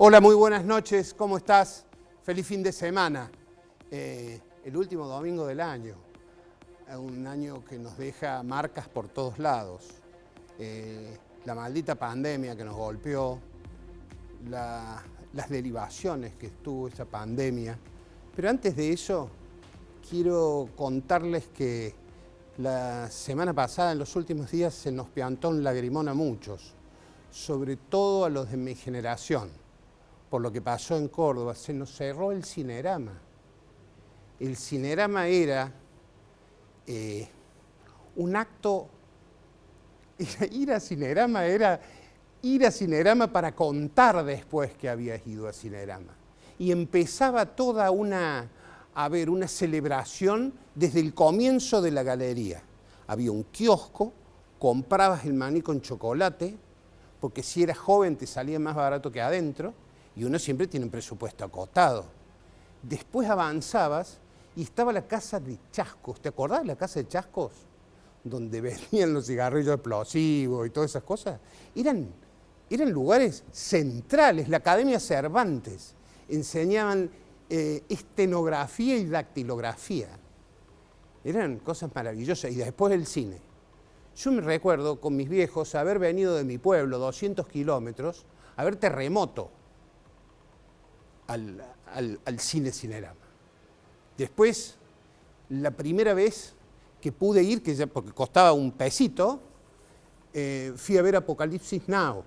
Hola, muy buenas noches, ¿cómo estás? Feliz fin de semana. El último domingo del año, un año que nos deja marcas por todos lados. La maldita pandemia que nos golpeó, las derivaciones que tuvo esa pandemia. Pero antes de eso, quiero contarles que la semana pasada, en los últimos días, se nos piantó un lagrimón a muchos, sobre todo a los de mi generación, por lo que pasó en Córdoba. Se nos cerró el Cinerama. El Cinerama era un acto, ir a Cinerama era ir a Cinerama para contar después que habías ido a Cinerama. Y empezaba toda una celebración desde el comienzo de la galería. Había un kiosco, comprabas el maní con chocolate, porque si eras joven te salía más barato que adentro, y uno siempre tiene un presupuesto acotado. Después avanzabas y estaba la casa de Chascos. ¿Te acordás de la casa de Chascos? Donde vendían los cigarrillos explosivos y todas esas cosas. Eran lugares centrales. La Academia Cervantes enseñaban estenografía y dactilografía. Eran cosas maravillosas. Y después el cine. Yo me recuerdo con mis viejos haber venido de mi pueblo, 200 kilómetros, a ver Terremoto al cine Cinerama. Después, la primera vez que pude ir, porque costaba un pesito, fui a ver Apocalipsis Now,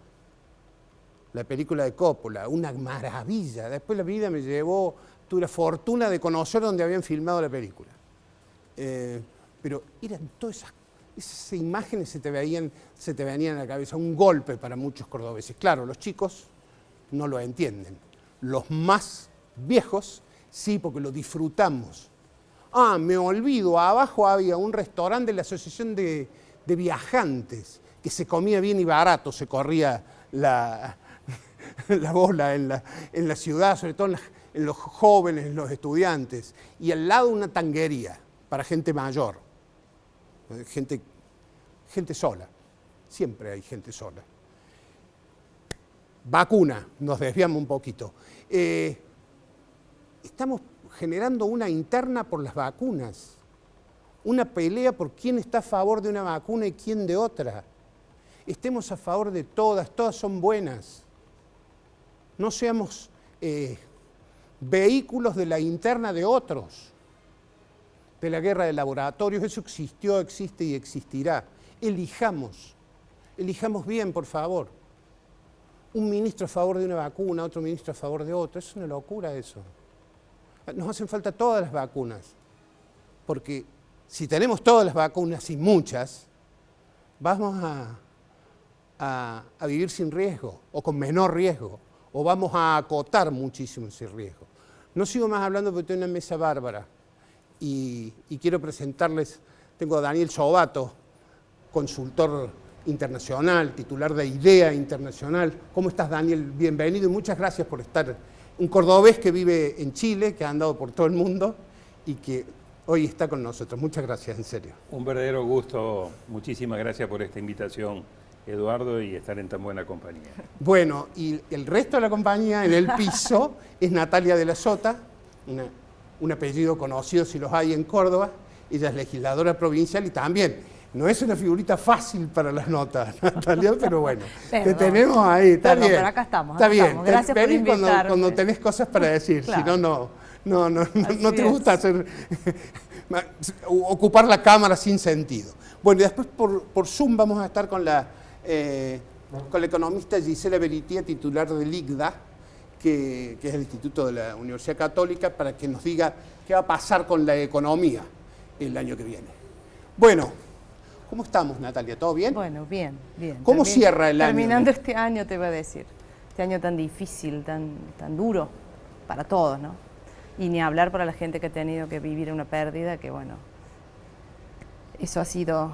la película de Coppola, una maravilla. Después la vida me llevó, tuve la fortuna de conocer donde habían filmado la película. Pero eran todas esas imágenes se te venían a la cabeza, un golpe para muchos cordobeses. Claro, los chicos no lo entienden. Los más viejos, sí, porque lo disfrutamos. Me olvido, abajo había un restaurante de la Asociación de Viajantes, que se comía bien y barato, se corría la bola en la ciudad, sobre todo en los jóvenes, en los estudiantes. Y al lado una tanguería para gente mayor, gente sola. Siempre hay gente sola. Vacuna, nos desviamos un poquito. Estamos generando una interna por las vacunas, una pelea por quién está a favor de una vacuna y quién de otra. Estemos a favor de todas son buenas. No seamos vehículos de la interna de otros, de la guerra de laboratorios. Eso existió, existe y existirá. Elijamos bien, por favor. Un ministro a favor de una vacuna, otro ministro a favor de otra. Es una locura eso. Nos hacen falta todas las vacunas, porque si tenemos todas las vacunas y muchas, vamos a vivir sin riesgo o con menor riesgo, o vamos a acotar muchísimo ese riesgo. No sigo más hablando porque tengo una mesa bárbara y quiero presentarles, tengo a Daniel Sobato, consultor internacional, titular de IDEA Internacional. ¿Cómo estás, Daniel? Bienvenido y muchas gracias por estar. Un cordobés que vive en Chile, que ha andado por todo el mundo y que hoy está con nosotros. Muchas gracias, en serio. Un verdadero gusto. Muchísimas gracias por esta invitación, Eduardo, y estar en tan buena compañía. Bueno, y el resto de la compañía en el piso es Natalia de la Sota, un apellido conocido si los hay en Córdoba. Ella es legisladora provincial y también no es una figurita fácil para las notas, Natalia, pero bueno, te tenemos ahí, está bien. Pero acá estamos. Está bien, gracias por invitarme. cuando tenés cosas para decir, Claro. Si no te gusta ocupar la cámara sin sentido. Bueno, y después por Zoom vamos a estar con la economista Gisela Beritia, titular del ICDA, que es el Instituto de la Universidad Católica, para que nos diga qué va a pasar con la economía el año que viene. Bueno, ¿cómo estamos, Natalia? ¿Todo bien? Bueno, bien. ¿Cómo cierra el año? Terminando este año, te iba a decir. Este año tan difícil, tan duro para todos, ¿no? Y ni hablar para la gente que ha tenido que vivir una pérdida, que bueno, eso ha sido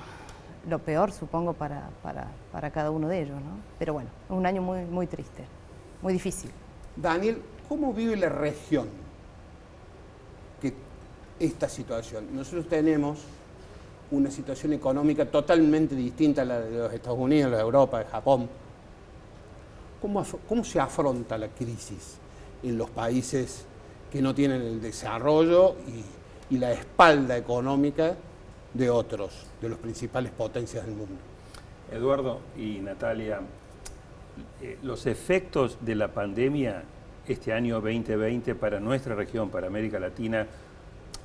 lo peor, supongo, para cada uno de ellos, ¿no? Pero bueno, es un año muy, muy triste, muy difícil. Daniel, ¿cómo vive la región esta situación? Nosotros tenemos una situación económica totalmente distinta a la de los Estados Unidos, la de Europa, de Japón. ¿Cómo se afronta la crisis en los países que no tienen el desarrollo y la espalda económica de otros, de las principales potencias del mundo? Eduardo y Natalia, los efectos de la pandemia este año 2020 para nuestra región, para América Latina,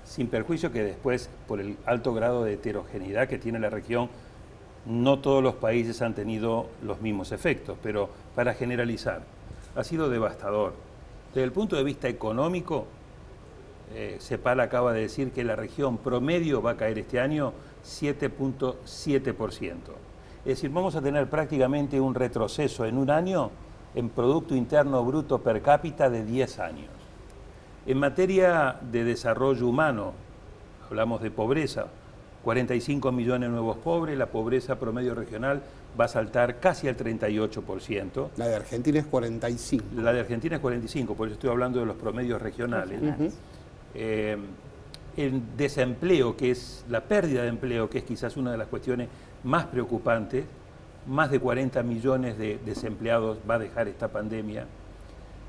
sin perjuicio que después, por el alto grado de heterogeneidad que tiene la región, no todos los países han tenido los mismos efectos, pero para generalizar, ha sido devastador. Desde el punto de vista económico, CEPAL acaba de decir que la región promedio va a caer este año 7.7%. Es decir, vamos a tener prácticamente un retroceso en un año en Producto Interno Bruto per cápita de 10 años. En materia de desarrollo humano, hablamos de pobreza, 45 millones de nuevos pobres, la pobreza promedio regional va a saltar casi al 38%. La de Argentina es 45. La de Argentina es 45, por eso estoy hablando de los promedios regionales. El desempleo, que es la pérdida de empleo, que es quizás una de las cuestiones más preocupantes, más de 40 millones de desempleados va a dejar esta pandemia,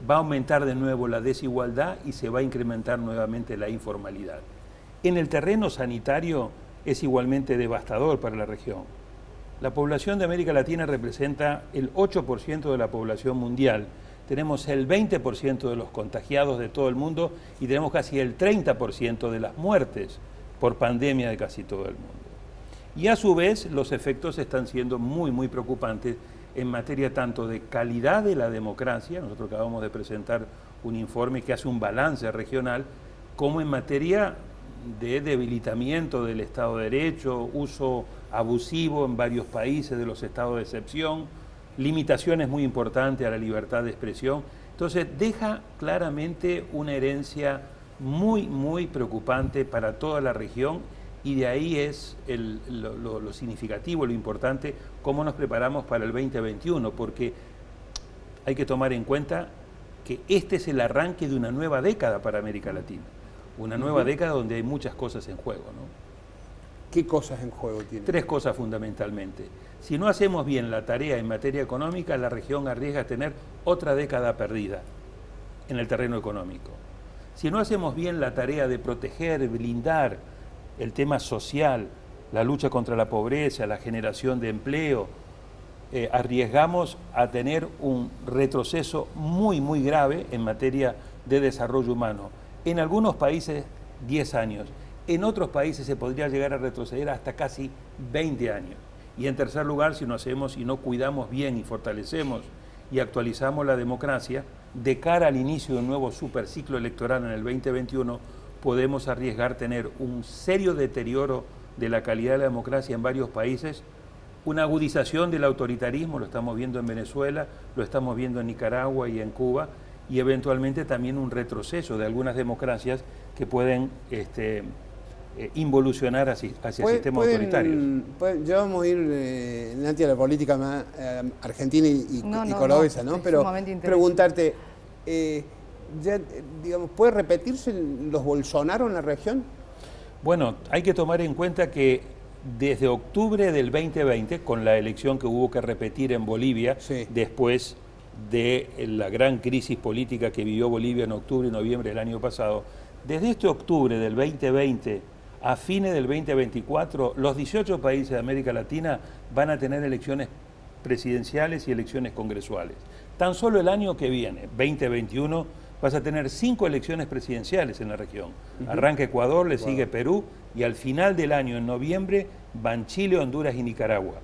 va a aumentar de nuevo la desigualdad y se va a incrementar nuevamente la informalidad. En el terreno sanitario es igualmente devastador para la región. La población de América Latina representa el 8% de la población mundial. Tenemos el 20% de los contagiados de todo el mundo y tenemos casi el 30% de las muertes por pandemia de casi todo el mundo. Y a su vez los efectos están siendo muy, muy preocupantes en materia tanto de calidad de la democracia, nosotros acabamos de presentar un informe que hace un balance regional, como en materia de debilitamiento del Estado de Derecho, uso abusivo en varios países de los estados de excepción, limitaciones muy importantes a la libertad de expresión. Entonces deja claramente una herencia muy, muy preocupante para toda la región y de ahí es lo significativo, lo importante, cómo nos preparamos para el 2021, porque hay que tomar en cuenta que este es el arranque de una nueva década para América Latina, una nueva década donde hay muchas cosas en juego, ¿no? ¿Qué cosas en juego tiene? 3 cosas fundamentalmente. Si no hacemos bien la tarea en materia económica, la región arriesga a tener otra década perdida en el terreno económico. Si no hacemos bien la tarea de proteger, blindar el tema social, la lucha contra la pobreza, la generación de empleo, arriesgamos a tener un retroceso muy, muy grave en materia de desarrollo humano. En algunos países 10 años, en otros países se podría llegar a retroceder hasta casi 20 años. Y en tercer lugar, si no hacemos y no cuidamos bien y fortalecemos y actualizamos la democracia, de cara al inicio de un nuevo superciclo electoral en el 2021, podemos arriesgar tener un serio deterioro de la calidad de la democracia en varios países, una agudización del autoritarismo, lo estamos viendo en Venezuela, lo estamos viendo en Nicaragua y en Cuba, y eventualmente también un retroceso de algunas democracias que pueden involucionar hacia sistemas autoritarios. Ya vamos a ir, Nati, a la política más argentina y cordobesa, ¿no? Pero preguntarte, digamos, ¿puede repetirse los Bolsonaro en la región? Bueno, hay que tomar en cuenta que desde octubre del 2020, con la elección que hubo que repetir en Bolivia, sí, después de la gran crisis política que vivió Bolivia en octubre y noviembre del año pasado, desde este octubre del 2020 a fines del 2024, los 18 países de América Latina van a tener elecciones presidenciales y elecciones congresuales. Tan solo el año que viene, 2021, vas a tener 5 elecciones presidenciales en la región. Arranca Ecuador, le sigue Perú y al final del año, en noviembre, van Chile, Honduras y Nicaragua.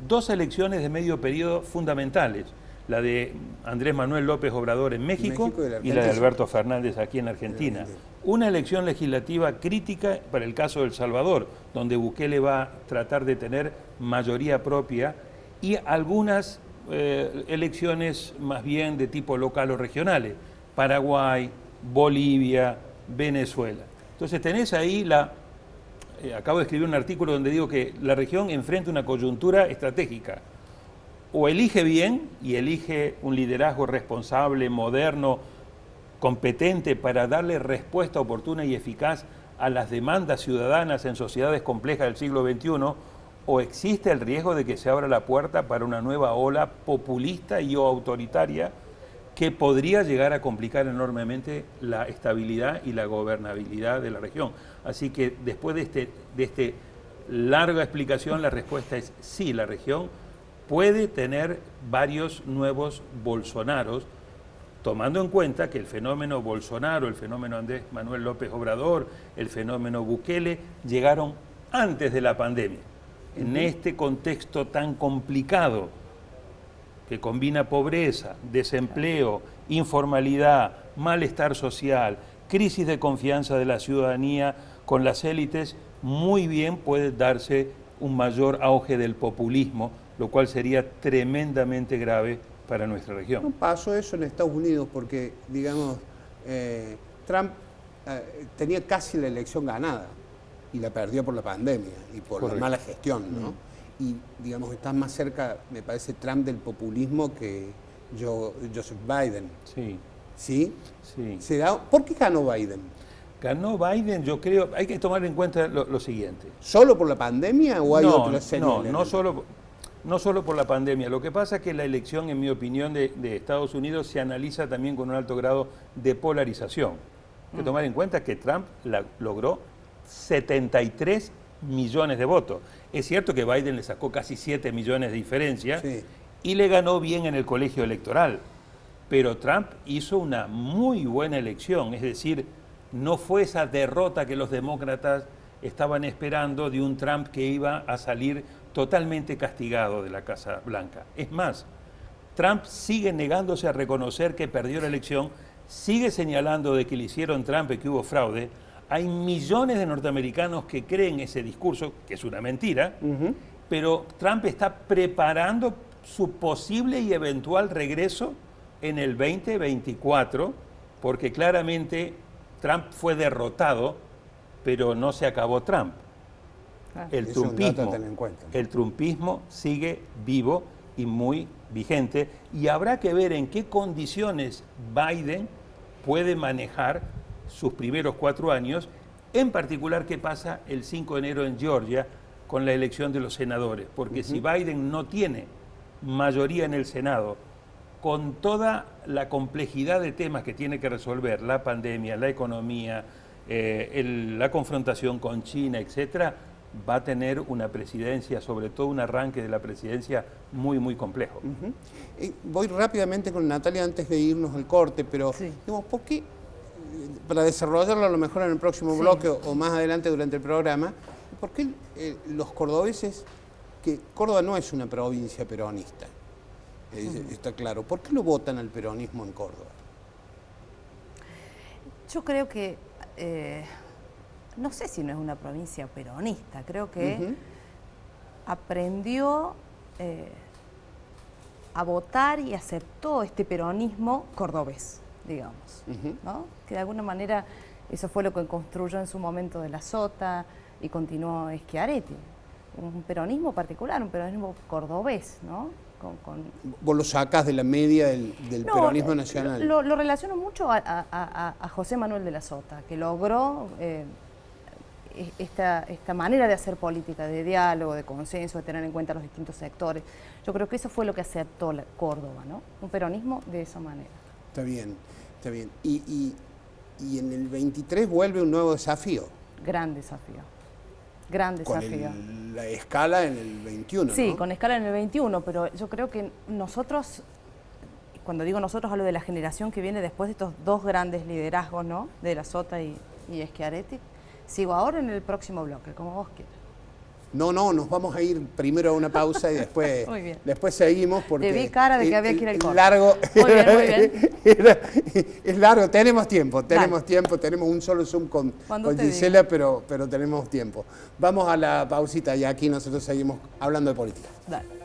2 elecciones de medio periodo fundamentales, la de Andrés Manuel López Obrador en México y la de Alberto Fernández aquí en Argentina. Una elección legislativa crítica para el caso de El Salvador, donde Bukele va a tratar de tener mayoría propia, y algunas elecciones más bien de tipo local o regionales, Paraguay, Bolivia, Venezuela. Entonces tenés ahí acabo de escribir un artículo donde digo que la región enfrenta una coyuntura estratégica. O elige bien y elige un liderazgo responsable, moderno, competente para darle respuesta oportuna y eficaz a las demandas ciudadanas en sociedades complejas del siglo XXI, o existe el riesgo de que se abra la puerta para una nueva ola populista y o autoritaria que podría llegar a complicar enormemente la estabilidad y la gobernabilidad de la región. Así que después de esta larga explicación, la respuesta es sí, la región puede tener varios nuevos Bolsonaros, tomando en cuenta que el fenómeno Bolsonaro, el fenómeno Andrés Manuel López Obrador, el fenómeno Bukele, llegaron antes de la pandemia. En este contexto tan complicado, que combina pobreza, desempleo, informalidad, malestar social, crisis de confianza de la ciudadanía con las élites, muy bien puede darse un mayor auge del populismo, lo cual sería tremendamente grave para nuestra región. No pasó eso en Estados Unidos porque, digamos, Trump tenía casi la elección ganada y la perdió por la pandemia y por la mala gestión, ¿no? Y, digamos, está más cerca, me parece, Trump del populismo que Joseph Biden. Sí. ¿Sí? Sí. ¿Por qué ganó Biden? Ganó Biden, yo creo, hay que tomar en cuenta lo siguiente. ¿Solo por la pandemia o hay otras señales? No solo por la pandemia. Lo que pasa es que la elección, en mi opinión, de Estados Unidos se analiza también con un alto grado de polarización. Hay que tomar en cuenta que Trump logró 73 millones de votos. Es cierto que Biden le sacó casi 7 millones de diferencia y le ganó bien en el colegio electoral, pero Trump hizo una muy buena elección, es decir, no fue esa derrota que los demócratas estaban esperando de un Trump que iba a salir totalmente castigado de la Casa Blanca. Es más, Trump sigue negándose a reconocer que perdió la elección, sigue señalando de que le hicieron trampa y que hubo fraude. Hay millones de norteamericanos que creen ese discurso, que es una mentira, pero Trump está preparando su posible y eventual regreso en el 2024, porque claramente Trump fue derrotado, pero no se acabó Trump. El trumpismo sigue vivo y muy vigente, y habrá que ver en qué condiciones Biden puede manejar sus primeros 4 años, en particular qué pasa el 5 de enero en Georgia con la elección de los senadores, porque si Biden no tiene mayoría en el Senado, con toda la complejidad de temas que tiene que resolver, la pandemia, la economía, la confrontación con China, etcétera, va a tener una presidencia, sobre todo un arranque de la presidencia muy, muy complejo. Voy rápidamente con Natalia antes de irnos al corte, pero digamos, ¿por qué? Para desarrollarlo a lo mejor en el próximo bloque o más adelante durante el programa, ¿por qué los cordobeses, que Córdoba no es una provincia peronista, está claro, ¿por qué lo votan al peronismo en Córdoba? Yo creo que, no sé si no es una provincia peronista, creo que aprendió a votar y aceptó este peronismo cordobés, digamos, ¿no? Que de alguna manera eso fue lo que construyó en su momento de la Sota y continuó Schiaretti. Un peronismo particular, un peronismo cordobés, ¿no? Vos lo sacás de la media del peronismo nacional. Lo relaciono mucho a José Manuel de la Sota, que logró esta manera de hacer política, de diálogo, de consenso, de tener en cuenta los distintos sectores. Yo creo que eso fue lo que aceptó Córdoba, ¿no? Un peronismo de esa manera. Está bien, está bien. Y en el 23 vuelve un nuevo desafío. Gran desafío. Gran desafío. Con la escala en el 21, sí, ¿no? Con escala en el 21, pero yo creo que nosotros, cuando digo nosotros, hablo de la generación que viene después de estos 2 grandes liderazgos, ¿no? De la Sota y Schiaretti. Sigo ahora en el próximo bloque, como vos quieras. No, nos vamos a ir primero a una pausa y después, después seguimos porque... Te vi cara de que había que ir al corte. Largo, muy bien. Es largo, tenemos tiempo, tenemos un solo Zoom con Gisela, pero tenemos tiempo. Vamos a la pausita y aquí nosotros seguimos hablando de política. Dale.